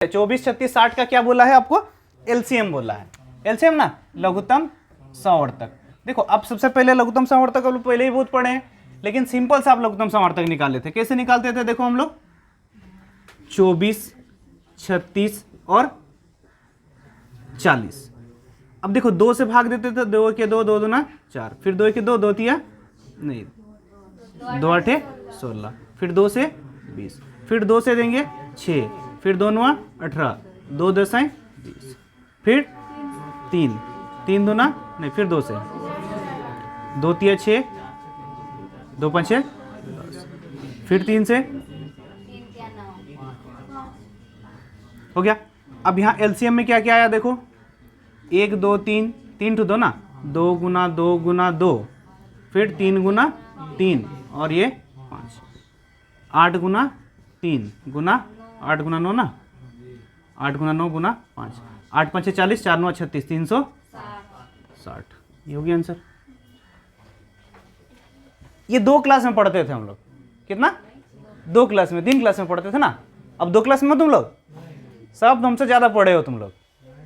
24, 36, 60 का क्या बोला है आपको? एलसीएम बोला है। एलसीएम ना, लघुत्तम समवर्तक। देखो अब सबसे पहले लघुत्तम समवर्तक हम लोग पहले ही बहुत पढ़े हैं, लेकिन सिंपल से आप लघुत्तम समवर्तक निकाल लेते। कैसे निकालते थे? देखो हम लोग 24, 36 और 40। अब देखो 2 से भाग देते थे, 2 के 2, 2 दूना 4, फिर 2 के 2, 2 तिया नहीं, 2 8 16, फिर 2 से 20, फिर 2 से देंगे 6, फिर 2 9 18, 2 10 20, फिर 3, 3 दूना नहीं, फिर 2 से 2 तिया 6, 2 5 10, फिर 3 से हो गया। अब यहाँ एलसीएम में क्या क्या आया देखो, 1 2 3, 3 टू 2 ना, 2 गुना 2 गुना 2, फिर 3 गुना 3 और ये 5, 8 गुना 3 गुना 8 गुना 9 ना, 8 गुना 9 गुना 5, 8 5 40, 4 9 36, 360। ये हो गया आंसर। ये 2 क्लास में पढ़ते थे हम लोग। कितना? 2 क्लास में, 3 क्लास में पढ़ते थे ना। अब 2 क्लास में तुम लोग सब तुमसे ज़्यादा पढ़े हो तुम लोग।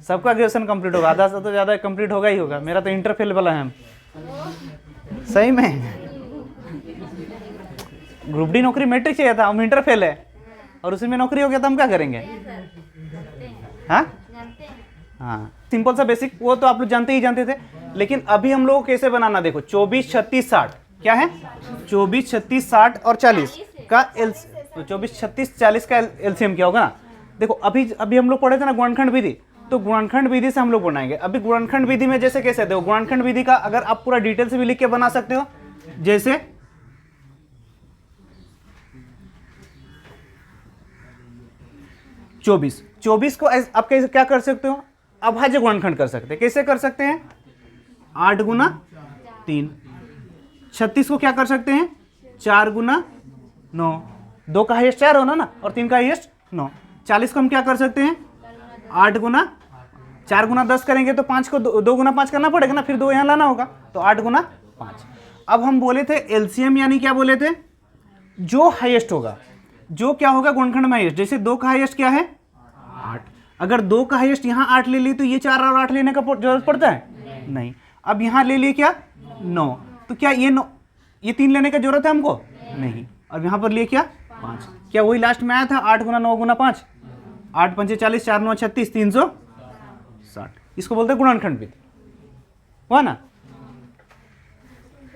सबका ग्रेजुएशन कंप्लीट होगा, आधा से तो ज़्यादा कंप्लीट होगा ही होगा। मेरा तो इंटर फेल वाला है हम। सही में ग्रुप डी नौकरी मैट्रिक चाहिए था, हम इंटर फेल है और उसी में नौकरी हो गया तो हम क्या करेंगे? हाँ हाँ, सिंपल सा बेसिक वो तो आप लोग जानते ही जानते थे। लेकिन अभी हम लोग को कैसे बनाना देखो, 24 36 60 क्या है? 24 36 60 और 40 का तो 24 36 40 का एलसीएम क्या होगा ना। देखो अभी हम लोग पढ़े थे ना गुणनखंड विधि, तो गुणनखंड विधि से हम लोग बनाएंगे। अभी गुणनखंड विधि में जैसे कैसे देखो, गुणनखंड विधि का अगर आप पूरा डिटेल से भी लिख के बना सकते हो, जैसे 24 को आप कैसे क्या कर सकते हो? अभाज्य गुणनखंड कर सकते हैं। कैसे कर सकते हैं? 8 गुना 3। 36 को क्या कर सकते हैं? 4 गुना 9, 2 का हाईएस्ट 4 होना ना और 3 का हाईएस्ट 9। 40 को हम क्या कर सकते हैं? 8 गुना 4 गुना 10 करेंगे तो 5 को 2 गुना 5 करना पड़ेगा ना, फिर 2 यहाँ लाना होगा, तो 8 गुना 5। अब हम बोले थे एलसीएम यानी क्या बोले थे? जो हाईएस्ट होगा, जो क्या होगा गुणनखंड में हाईएस्ट। जैसे 2 का हाईएस्ट क्या है? 8। अगर 2 का हाईएस्ट यहाँ 8 ले ली तो ये 4 और 8 लेने का जरूरत पड़ता है? नहीं। अब यहाँ ले लिए क्या? 9, तो क्या ये 3 लेने का जरूरत है हमको? नहीं। और यहाँ पर लिए क्या? 5। क्या वही लास्ट में आया था 8 गुना 9 गुना 5, 8 5 40, 4 9 36, 360। इसको बोलते हैं गुणनखंड विधि। हुआ ना?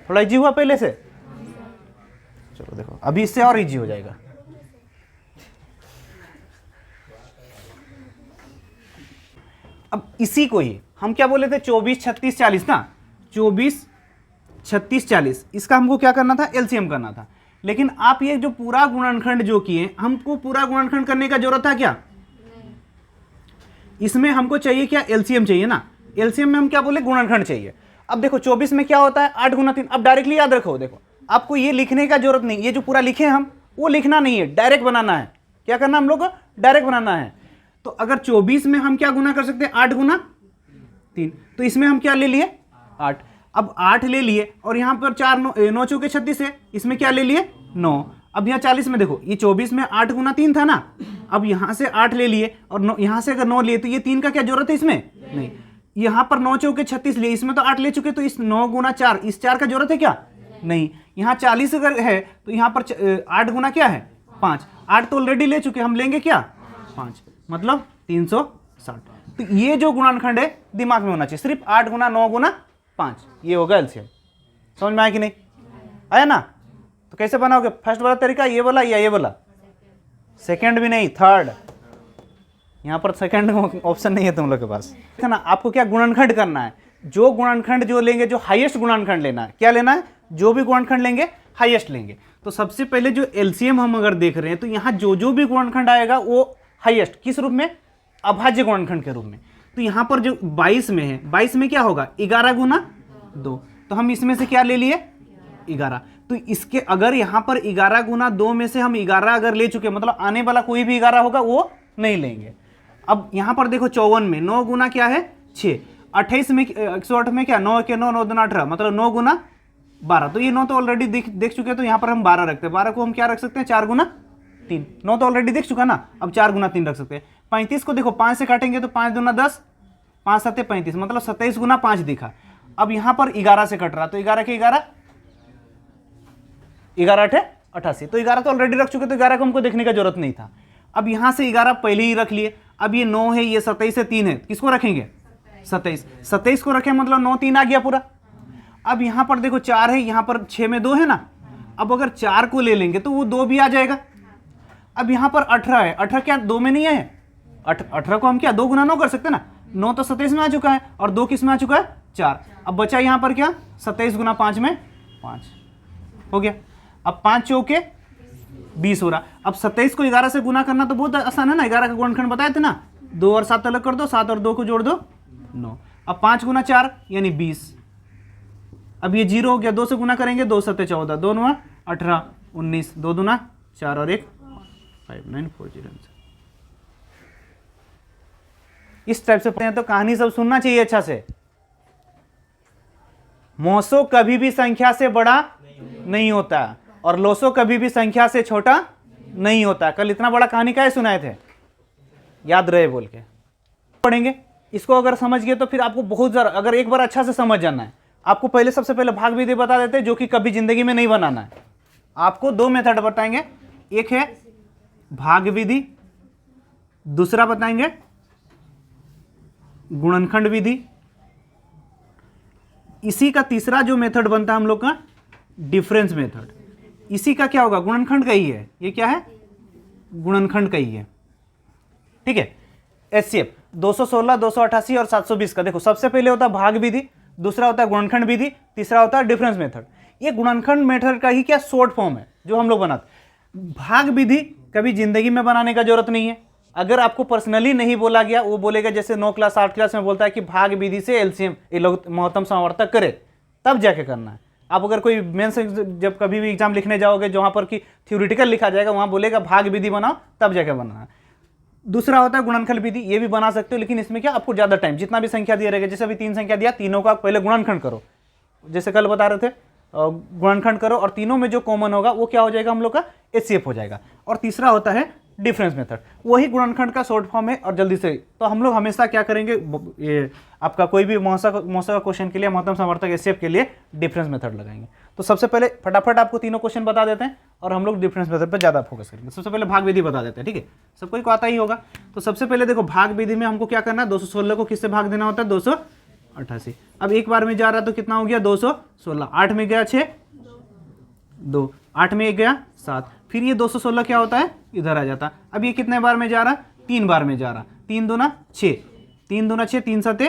थोड़ा इजी हुआ पहले से? चलो देखो अभी इससे और इजी हो जाएगा। अब इसी को ही हम क्या बोले थे? 24 36 40 ना, 24 36 40 इसका हमको क्या करना था? एलसीएम करना था। लेकिन आप ये जो पूरा गुणनखंड जो किए, हमको पूरा गुणनखंड करने का जरूरत था क्या? इसमें हमको चाहिए क्या? एलसीएम चाहिए ना। एलसीएम में हम क्या बोले? गुणनखंड चाहिए। अब देखो 24 में क्या होता है? 8 गुना 3। अब डायरेक्टली याद रखो, देखो आपको ये लिखने का जरूरत नहीं, ये जो पूरा लिखे हम वो लिखना नहीं है, डायरेक्ट बनाना है। क्या करना हम लोग को? डायरेक्ट बनाना है। तो अगर 24 में हम क्या गुना कर सकते हैं? 8 गुना 3, तो इसमें हम क्या ले लिए? 8। अब 8 ले लिए और यहाँ पर 4 9 चौके 36 है, इसमें क्या ले लिए? 9। अब यहाँ 40 में देखो, ये 24 में 8 गुना 3 था ना, अब यहाँ से 8 ले लिए और यहाँ से अगर 9 लिए तो ये 3 का क्या जरूरत है इसमें? नहीं। यहाँ पर 9 चौके 36 लिए, इसमें तो 8 ले चुके, तो इस 9 गुना 4, इस 4 का जरूरत है क्या? नहीं। यहाँ 40 अगर है तो यहाँ पर 8 गुना क्या है? 5। 8 तो ऑलरेडी ले चुके, हम लेंगे क्या? 5, मतलब 360। तो ये जो गुणनखंड है दिमाग में होना चाहिए, सिर्फ 8 गुना 9 गुना 5, ये होगा एलसीएम। समझ में आया कि नहीं? आया ना? तो कैसे बनाओगे? फर्स्ट वाला तरीका ये वाला या ये वाला? सेकंड भी नहीं, थर्ड। यहाँ पर सेकंड ऑप्शन नहीं है तुम लोग के पास, है ना? आपको क्या गुणनखंड करना है? जो गुणनखंड जो लेंगे, जो हाईएस्ट गुणनखंड लेना है। क्या लेना है? जो भी गुणनखंड लेंगे हाईएस्ट लेंगे। तो सबसे पहले जो एलसीएम हम अगर देख रहे हैं तो यहाँ जो भी गुणनखंड आएगा वो हाईएस्ट किस रूप में? अभाज्य गुणनखंड के रूप में। तो यहाँ पर जो 22 में है, 22 में क्या होगा? 11 गुना 2, तो हम इसमें से क्या ले लिए? 11। तो इसके अगर यहाँ पर 11 गुना 2 में से हम 11 अगर ले चुके, मतलब आने वाला कोई भी 11 होगा वो नहीं लेंगे। अब यहाँ पर देखो 54 में 9 गुना क्या है? 6। 28 में 108 में क्या? 9 के 9 9 दूना 18, मतलब 9 गुना 12। तो ये 9 तो ऑलरेडी देख चुके हैं, तो यहाँ पर हम 12 रखते हैं। 12 को हम क्या रख सकते हैं? 4 गुना 3। 9 तो ऑलरेडी देख चुका ना, अब 4 गुना 3 रख सकते हैं। 35 को देखो 5 से काटेंगे तो 5 दूना 10, 5 7 35, मतलब 27 गुना 5 दिखा। अब यहाँ पर 11 से कट रहा, तो 11 के 11, 11 8 88, तो 11 तो ऑलरेडी रख चुके, तो 11 को हमको देखने का जरूरत नहीं था। अब यहाँ से 11 पहले ही रख लिए। अब ये 9 है, ये 27 से 3 है, किसको रखेंगे? 27, 27 को रखें मतलब 9 3 आ गया पूरा। अब यहाँ पर देखो 4 है, यहाँ पर 6 में 2 है ना, अब अगर 4 को ले लेंगे तो वो 2 भी आ जाएगा। अब यहाँ पर 18 है, 18 क्या 2 में नहीं है? 18 को हम क्या 2 गुना 9 कर सकते ना, 9 तो 27 में आ चुका है और 2 किस में आ चुका है? 4। अब बचा यहाँ पर क्या 27 गुना 5 में 5 हो गया। अब 5 चौके 20 हो रहा। अब 27 को 11 से गुना करना तो बहुत आसान है ना, 11 का गुणनखंड बताए थे ना, 2 और 7 अलग कर दो, 7 और 2 को जोड़ दो 9। अब 5 गुना 4 यानी 20। अब ये 0 हो गया, 2 से गुना करेंगे, 2 7 14, 2 9 18 19, 2 दूना 4 और 1 5 9 4 0। इस टाइप से पढ़ते हैं तो कहानी सब सुनना चाहिए अच्छा से। मोसो कभी भी संख्या से बड़ा नहीं होता और लोसो कभी भी संख्या से छोटा नहीं होता। कल इतना बड़ा कहानी काहे सुनाए थे, याद रहे बोल के पढ़ेंगे। इसको अगर समझ गए तो फिर आपको बहुत ज़्यादा, अगर एक बार अच्छा से समझ जाना है, आपको पहले सबसे पहले भाग विधि बता देते हैं जो कि कभी जिंदगी में नहीं बनाना है। आपको 2 मेथड बताएंगे, एक है भाग विधि, दूसरा बताएंगे गुणनखंड विधि। इसी का तीसरा जो मेथड बनता है हम लोग का डिफरेंस मेथड। इसी का क्या होगा? गुणनखंड का ही है। ये क्या है? गुणनखंड का ही है। ठीक है। एचसीएफ 216, 288 और 720 का देखो, सबसे पहले होता है भाग विधि, दूसरा होता है गुणनखंड विधि, तीसरा होता है डिफरेंस मेथड। ये गुणनखंड मेथड का ही क्या शॉर्ट फॉर्म है जो हम लोग बनाते। भाग विधि कभी जिंदगी में बनाने का जरूरत नहीं है। अगर आपको पर्सनली नहीं बोला गया, वो बोलेगा जैसे 9 क्लास 8 क्लास में बोलता है कि भाग विधि से एलसीएम महत्तम समावर्तक करे, तब जाके करना है। आप अगर कोई मेंस जब कभी भी एग्जाम लिखने जाओगे जहां पर कि थ्योरेटिकल लिखा जाएगा, वहां बोलेगा भाग विधि बनाओ, तब जाके बनाना है। दूसरा होता है गुणनखंड विधि, ये भी बना सकते हो, लेकिन इसमें क्या आपको ज्यादा टाइम, जितना भी संख्या दिया रहेगा, जैसे अभी 3 संख्या दिया, तीनों का पहले गुणनखंड करो, जैसे कल बता रहे थे गुणनखंड करो, और तीनों में जो कॉमन होगा वो क्या हो जाएगा हम लोग का एचसीएफ हो जाएगा। और तीसरा होता है डिफरेंस मेथड, वही गुणनखंड का शॉर्ट फॉर्म है और जल्दी से। तो हम लोग हमेशा क्या करेंगे, ये आपका कोई भी मौसा का क्वेश्चन के लिए, महत्तम समावर्तक एचसीएफ के लिए डिफरेंस मेथड लगाएंगे। तो सबसे पहले फटाफट आपको तीनों क्वेश्चन बता देते हैं और हम लोग डिफरेंस मेथड पर ज़्यादा फोकस करेंगे। सबसे पहले भाग विधि बता देते हैं, ठीक है, सबको को आता ही होगा। तो सबसे पहले देखो भाग विधि में हमको क्या करना है, 216 को किससे भाग देना होता है? 288। अब एक बार में जा रहा तो कितना हो गया? 216। 8 में गया 6, 2, 8 में गया 7, फिर ये 216 क्या होता है? इधर आ जाता। अब ये कितने बार में जा रहा? 3 बार में जा रहा। 3 दूना 6, 3 दूना 6, 3 7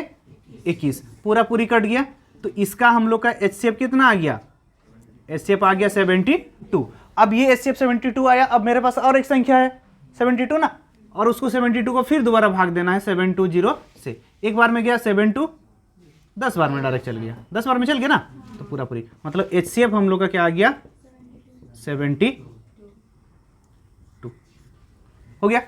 21, पूरा पूरी कट गया। तो इसका हम लोग का एचसीएफ कितना आ गया? एचसीएफ आ गया 72। अब ये एचसीएफ 72 आया। अब मेरे पास और एक संख्या है 72 ना, और उसको 72 को फिर दोबारा भाग देना है 720 से। एक बार में गया 72, 10 बार में डायरेक्ट चल गया, 10 बार में चल गया ना, तो पूरा पूरी, मतलब एचसीएफ हम लोग का क्या आ गया? 72 हो गया।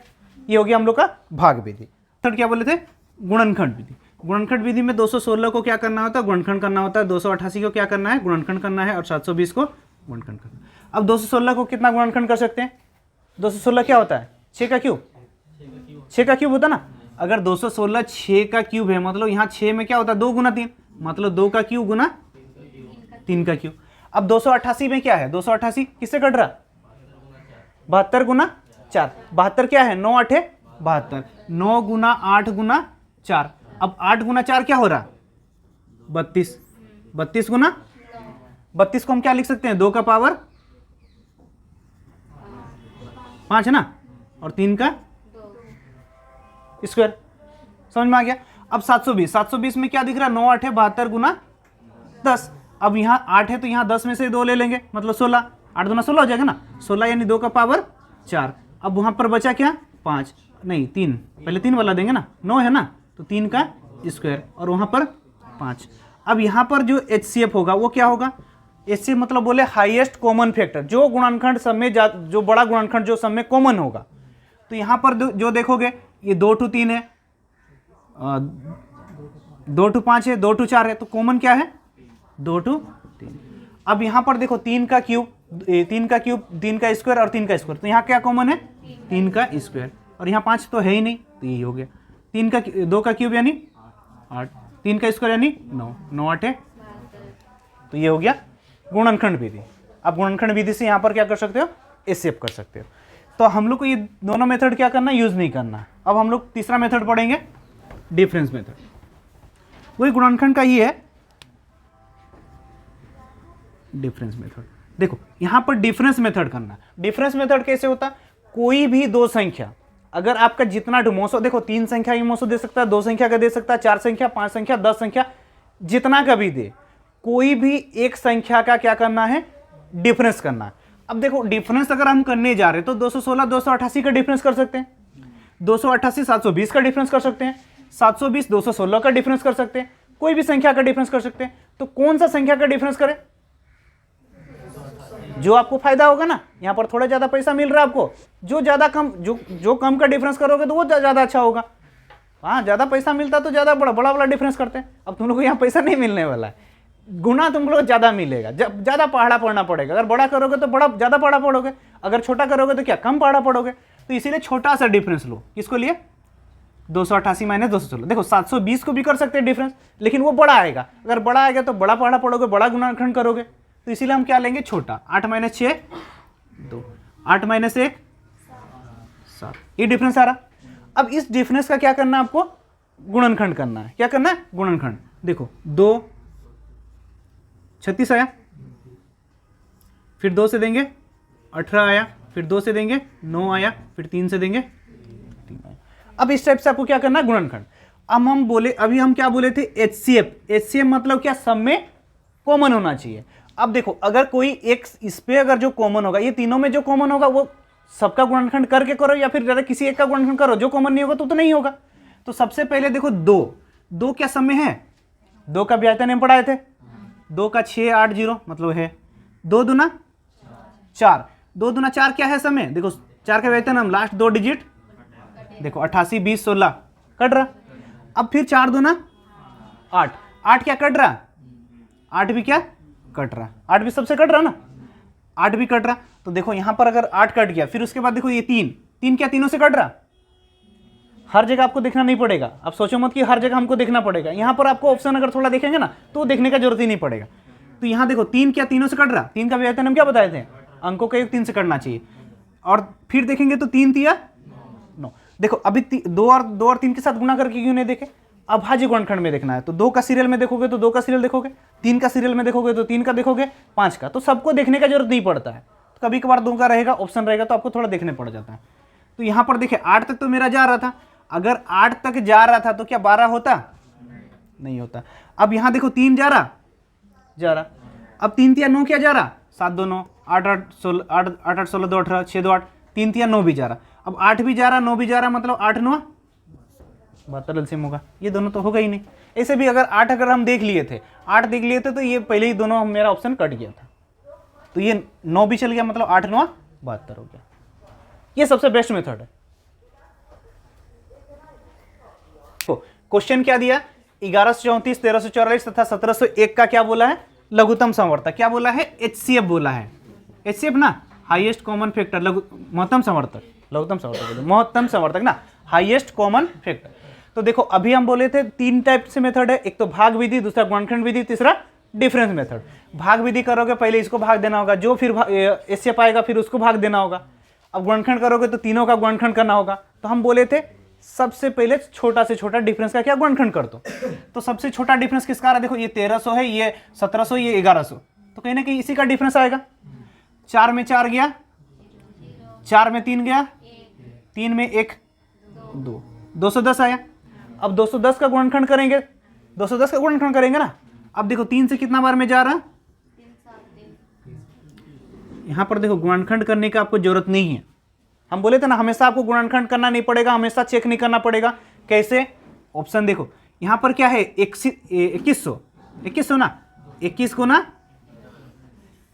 ये हो गया हम लोग का भाग विधि। थर्ड क्या बोले थे? गुणनखंड विधि। गुणनखंड विधि में 216 को क्या करना होता है? गुणनखंड करना होता है। 288 को क्या करना है? गुणनखंड करना है। और 720 को गुणनखंड करना। अब 216 को कितना गुणनखंड कर सकते हैं? 216 क्या होता है? 6 का क्यूब, 6 का क्यूब होता ना। अगर 216 6 का क्यूब है, मतलब यहाँ 6 में क्या होता है? 2 गुना 3, मतलब 2 का क्यूब गुना 3 का क्यूब। अब 288 में क्या है? 288 किससे कट रहा? 72 गुना 4। 72 क्या है? 9 8 72, 9 गुना 8 गुना 4। अब 8 गुना 4 क्या हो रहा? 32, 32 गुना 32 को हम क्या लिख सकते हैं? 2 का पावर 5 है ना, और 3 का स्क्वायर। समझ में आ गया। अब 720 में क्या दिख रहा है? 9 8 72 गुना 10। अब यहाँ 8 है तो यहाँ 10 में से 2 ले लेंगे, मतलब 16। 8 गुना 16 हो जाएगा ना, 16 यानी 2 का पावर 4। अब वहाँ पर बचा क्या? 5 नहीं 3, पहले 3 वाला देंगे ना, 9 है ना, तो 3 का स्क्वायर, और वहाँ पर 5। अब यहाँ पर जो एचसीएफ होगा वो क्या होगा? एचसीएफ मतलब बोले हाईएस्ट कॉमन फैक्टर, जो गुणनखंड सब में जो बड़ा गुणनखंड जो सब में कॉमन होगा। तो यहाँ पर जो देखोगे ये 2 to 3 है, 2 to 5 है, 2 to 4 है, तो कॉमन क्या है? 2 to 3। अब यहाँ पर देखो 3 का क्यूब, 3 का स्क्वायर और 3 का स्क्वायर, तो यहाँ क्या कॉमन है? 3 का स्क्वायर, और यहाँ 5 तो है ही नहीं, तो यही हो गया। 3 का 2 का क्यूब यानी 8, 3 का स्क्वायर यानी 9, 9 8 है, तो ये हो गया गुणनखंड विधि। आप गुणनखंड विधि से यहाँ पर क्या कर सकते हो, एचसीएफ कर सकते हो। तो हम लोग को ये दोनों मेथड क्या करना, यूज नहीं करना। अब हम लोग तीसरा मेथड पढ़ेंगे, डिफरेंस मेथड। वही गुणनखंड का ही है, डिफरेंस मेथड। देखो यहां पर डिफरेंस मेथड करना। डिफरेंस मेथड कैसे होता है, कोई भी दो संख्या अगर आपका जितना डोमोसो, देखो 3 संख्या की मोसो दे सकता है, 2 संख्या का दे सकता है, 4 संख्या, 5 संख्या, 10 संख्या, जितना का भी दे, कोई भी एक संख्या का क्या करना है, डिफरेंस करना है। अब देखो डिफरेंस अगर हम करने जा रहे हैं तो 216 288 का डिफरेंस कर सकते हैं, 288 720 का डिफरेंस कर सकते हैं, 720 216 का डिफरेंस कर सकते हैं, कोई भी संख्या का डिफरेंस कर सकते हैं। तो कौन सा संख्या का डिफरेंस करें, जो आपको फायदा होगा ना। यहां पर थोड़ा ज्यादा पैसा मिल रहा है आपको, जो ज्यादा कम, जो कम का डिफरेंस करोगे तो वो ज्यादा अच्छा होगा। हाँ, ज्यादा पैसा मिलता तो ज्यादा बड़ा बड़ा डिफरेंस करते हैं। अब तुम लोग को यहाँ पैसा नहीं मिलने वाला है, गुना तुम लोग ज्यादा मिलेगा, जब ज्यादा पहाड़ा पढ़ना पड़ेगा। अगर बड़ा करोगे तो बड़ा ज्यादा पहाड़ा पढ़ोगे, अगर छोटा करोगे तो क्या कम पहाड़ा पढ़ोगे। तो इसीलिए छोटा सा डिफरेंस लो। किसको लिए, 288 माइनस 216। देखो 720 को भी कर सकते हैं डिफरेंस, लेकिन वो बड़ा आएगा। अगर बड़ा आएगा तो बड़ा पहाड़ा पढ़ोगे, बड़ा गुणनखंड करोगे। तो इसीलिए हम क्या लेंगे, छोटा। 8 माइनस 6 2, 8 माइनस 1 7, ये डिफरेंस आ रहा। अब इस डिफरेंस का क्या करना है, आपको गुणनखंड करना है। क्या करना है, गुणनखंड। देखो 2 36 आया, फिर 2 से देंगे 18 आया, फिर 2 से देंगे 9 आया, फिर 3 से देंगे 3 आया। अब इस टाइप से आपको क्या करना है, गुणनखंड। अब हम बोले, अभी हम क्या बोले थे, एचसीएफ। एचसीएफ मतलब क्या, सब में कॉमन होना चाहिए। अब देखो अगर कोई एक इस पे अगर जो कॉमन होगा, ये तीनों में जो कॉमन होगा वो सबका गुणनखंड करके करो, या फिर डायरेक्ट किसी एक का गुणनखंड करो। जो कॉमन नहीं होगा तो नहीं होगा। तो सबसे पहले देखो 2 क्या सब में है, 2 का व्यायतन हम पढ़ाए थे, 2 का 6 8 0 मतलब है 2 दूना 4, 2 दूना 4 क्या है समय, देखो 4 का व्यायतन हम लास्ट 2 डिजिट, देखो 88 20 16 कट रहा। अब फिर 4 दूना 8, 8 क्या कट रहा, 8 भी क्या कट रहा, 8 भी सबसे कट रहा ना, 8 भी कट रहा। तो देखो यहां पर अगर 8 कट गया, फिर उसके बाद देखो ये 3 क्या तीनों से कट रहा। हर जगह आपको देखना नहीं पड़ेगा, आप सोचो मत कि हर जगह हमको देखना पड़ेगा। यहां पर आपको ऑप्शन अगर थोड़ा देखेंगे ना तो देखने का जरूरत ही नहीं पड़ेगा। तो यहां देखो 3 क्या तीनों से कट रहा, 3 का व्यायतन हम क्या बताए थे, अंकों का योग 3 से कटना चाहिए। और फिर देखेंगे तो 3 3 9। देखो अभी 2 और 3 के साथ गुणा करके क्यों नहीं देखे, अभाज्य गुणनखंड में देखना है। तो 2 का सीरियल में देखोगे तो 2 का सीरियल देखोगे, 3 का सीरियल में देखोगे तो 3 का देखोगे, 5 का। तो सबको देखने का जरूरत नहीं पड़ता है। तो कभी कभार 2 का रहेगा, ऑप्शन रहेगा तो आपको थोड़ा देखने पड़ जाता है। तो यहाँ पर देखिए 8 तक तो मेरा जा रहा था, अगर 8 तक जा रहा था तो क्या 12 होता, नहीं होता। अब यहाँ देखो 3 जा रहा, अब 3 3 9 क्या जा रहा, 7 2 9 8 8 16 8 8 16 2 18 6 2 8, 3 3 9 भी जा रहा। अब 8 भी जा रहा 9 भी जा रहा, मतलब 8 9 72 एलसीएम होगा। ये दोनों तो होगा ही नहीं। ऐसे भी अगर 8 अगर हम देख लिए थे, 8 देख लिए थे तो ये पहले ही दोनों मेरा ऑप्शन कट गया था। तो ये 9 भी चल गया, मतलब 8 9 72 हो गया। ये सबसे बेस्ट मेथड है। तो क्वेश्चन क्या दिया, 1134 1344 तथा 1701 का क्या बोला है, लघुत्तम समवर्तक। क्या बोला है, एचसीएफ बोला है। एचसीएफ ना, हाईएस्ट कॉमन फैक्टर, महत्तम समवर्तक, लघुत्तम समवर्तक, महत्तम समवर्तक ना, हाईएस्ट कॉमन फैक्टर। तो देखो अभी हम बोले थे 3 टाइप से मेथड है, एक तो भाग विधि, दूसरा गुणनखंड विधि, तीसरा डिफरेंस मेथड। भाग विधि करोगे पहले इसको भाग देना होगा, जो फिर एचसीएफ आएगा फिर उसको भाग देना होगा। अब गुणनखंड करोगे तो तीनों का गुणनखंड करना होगा। तो हम बोले थे सबसे पहले छोटा से छोटा डिफरेंस का क्या गुणनखंड कर दो। तो सबसे छोटा डिफरेंस किसका आ रहा है, देखो ये 1300 है, ये 1700, ये 1100, तो कहीं ना कहीं इसी का डिफरेंस आएगा। 4 में 4 गया, 4 में 3 गया, 3 में 1 2, 210 आया। अब 210 का गुणनखंड करेंगे, 210 का गुणनखंड करेंगे ना। अब देखो 3 से कितना बार में जा रहा, यहां पर देखो गुणनखंड करने का आपको जरूरत नहीं है। हम बोले थे ना हमेशा आपको गुणनखंड करना नहीं पड़ेगा, हमेशा चेक नहीं करना पड़ेगा। कैसे, ऑप्शन देखो यहां पर क्या है, 2100 ना, 21 को ना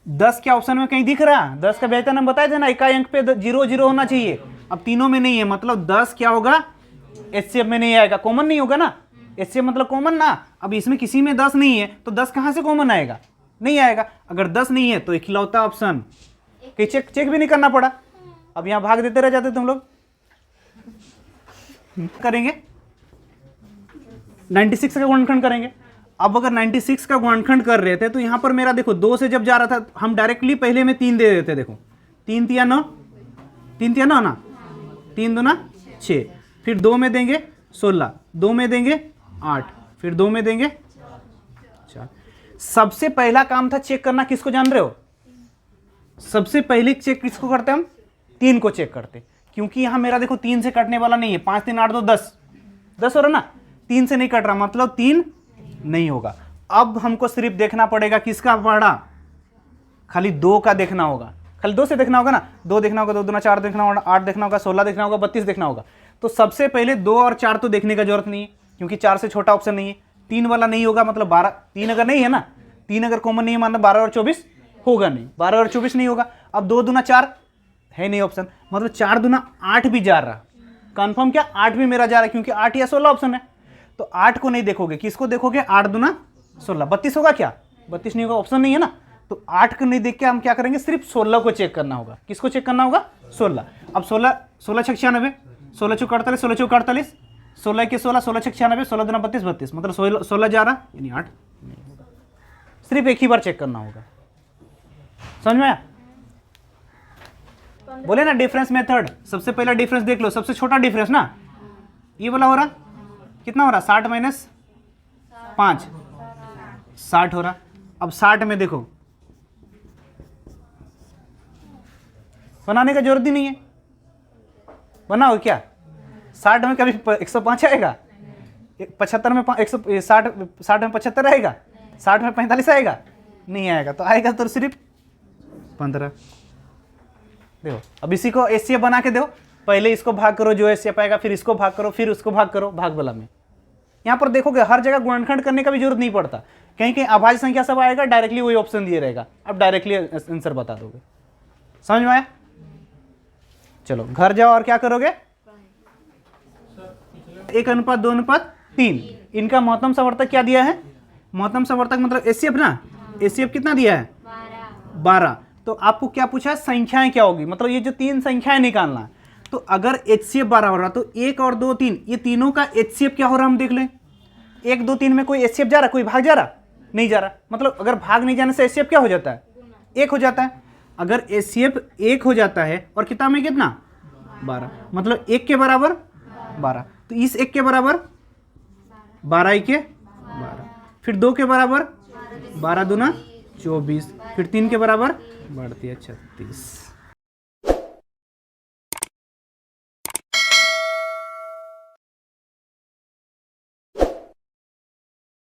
10 क्या ऑप्शन में कहीं दिख रहा, 10 का व्यायतन हम बताए थे ना, इकाई अंक पे 0 0 होना चाहिए। अब तीनों में नहीं है, मतलब 10 क्या होगा, एचसीएफ में नहीं आएगा, कॉमन नहीं होगा ना। एचसीएफ मतलब कॉमन ना। अब इसमें किसी में 10 नहीं है तो 10 कहां से कॉमन आएगा, नहीं आएगा। अगर 10 नहीं है तो इकलौता ऑप्शन, चेक भी नहीं करना पड़ा। अब यहां भाग देते रह जाते तुम लोग, करेंगे 96 का गुणनखंड करेंगे। अब अगर 96 का गुणनखंड कर रहे थे तो यहां पर मेरा देखो 2 से जब जा रहा था हम डायरेक्टली पहले में 3 दे देते। देखो 3 तिया 9, 3 तिया 9 ना, 3 दूना 6, फिर 2 में देंगे 16, 2 में देंगे 8, फिर 2 में देंगे 4। सबसे पहला काम था चेक करना, किसको जान रहे हो? सबसे पहले चेक किसको करते हम? 3 को चेक करते, क्योंकि यहां मेरा देखो 3 से कटने वाला नहीं है। 5 3 8 2 10, 10 हो रहा ना, 3 से नहीं कट रहा, मतलब 3 नहीं होगा। अब हमको सिर्फ देखना पड़ेगा किसका पड़ा, खाली 2 का देखना होगा, खाली 2 से देखना होगा ना, 2 देखना होगा, 2 दूना 4 देखना होगा, 8 देखना होगा, 16 देखना होगा, 32 देखना होगा। तो सबसे पहले 2 और 4 तो देखने का जरूरत नहीं है, क्योंकि 4 से छोटा ऑप्शन नहीं है। 3 वाला नहीं होगा, मतलब 12, 3 अगर नहीं है ना, 3 अगर कॉमन नहीं है, मतलब 12 और 24 होगा नहीं, 12 और 24 नहीं होगा। अब 2 दूना 4 है नहीं ऑप्शन, मतलब 4 दूना 8 भी जा रहा, कंफर्म क्या 8 भी मेरा जा रहा है, क्योंकि 8 या 16 ऑप्शन है। तो 8 को नहीं देखोगे, किसको देखोगे? 8 दूना 16, 32 होगा क्या? 32 नहीं होगा, ऑप्शन नहीं है ना। तो 8 को नहीं देख के हम क्या करेंगे, सिर्फ 16 को चेक करना होगा। किसको चेक करना होगा? 16। अब 16 16 6 96, 16 चौक 48, 16 चौक 48, 16 के 16, 16 6 96, 16 दूना 32, 32, मतलब 16 जा रहा, यानी 8 नहीं होगा। सिर्फ एक ही बार चेक करना होगा, समझ में आया? बोले ना डिफरेंस मेथड, सबसे पहला डिफरेंस देख लो, सबसे छोटा डिफरेंस ना, ये वाला हो रहा, कितना हो रहा? 60 माइनस 5, 60 हो रहा। अब 60 में देखो, बनाने का जरूरत ही नहीं है, बनाओ क्या? 60 में कभी 105 आएगा? 75 में 60 में 75 आएगा? 60 में 45 आएगा? नहीं आएगा। तो आएगा तो सिर्फ 15। देखो अब इसी को एचसीएफ बना के दो, पहले इसको भाग करो जो एचसीएफ आएगा, फिर इसको भाग करो, फिर उसको भाग करो, भाग वाला में। यहाँ पर देखोगे हर जगह गुणनखंड करने का भी जरूरत नहीं पड़ता, कहीं कहीं अभाज्य संख्या सब आएगा, डायरेक्टली वही ऑप्शन दिए रहेगा, अब डायरेक्टली आंसर बता दोगे। समझ में आया? चलो घर जाओ और क्या करोगे? 1:2:3, इनका महत्तम सावर्तक क्या दिया है? महत्तम सावर्तक मतलब एचसीएफ ना, एचसीएफ कितना दिया है? 12। तो आपको क्या पूछा है? संख्याएं क्या होगी, मतलब ये जो 3 संख्याएं निकालना है। तो अगर एचसीएफ 12 हो रहा तो 1 और 2 3, ये तीनों का एचसीएफ क्या हो रहा हम देख लें। 1 2 3 में कोई एचसीएफ जा रहा, कोई भाग जा रहा? नहीं जा रहा, मतलब अगर भाग नहीं जाने से एचसीएफ क्या हो जाता है? 1 हो जाता है। अगर एचसीएफ 1 हो जाता है और कितना में कितना? 12, मतलब 1 के बराबर 12, तो इस 1 के बराबर 12 के 12, फिर 2 के बराबर 12 दूना 24, फिर 3 के बराबर बढ़ती है 36।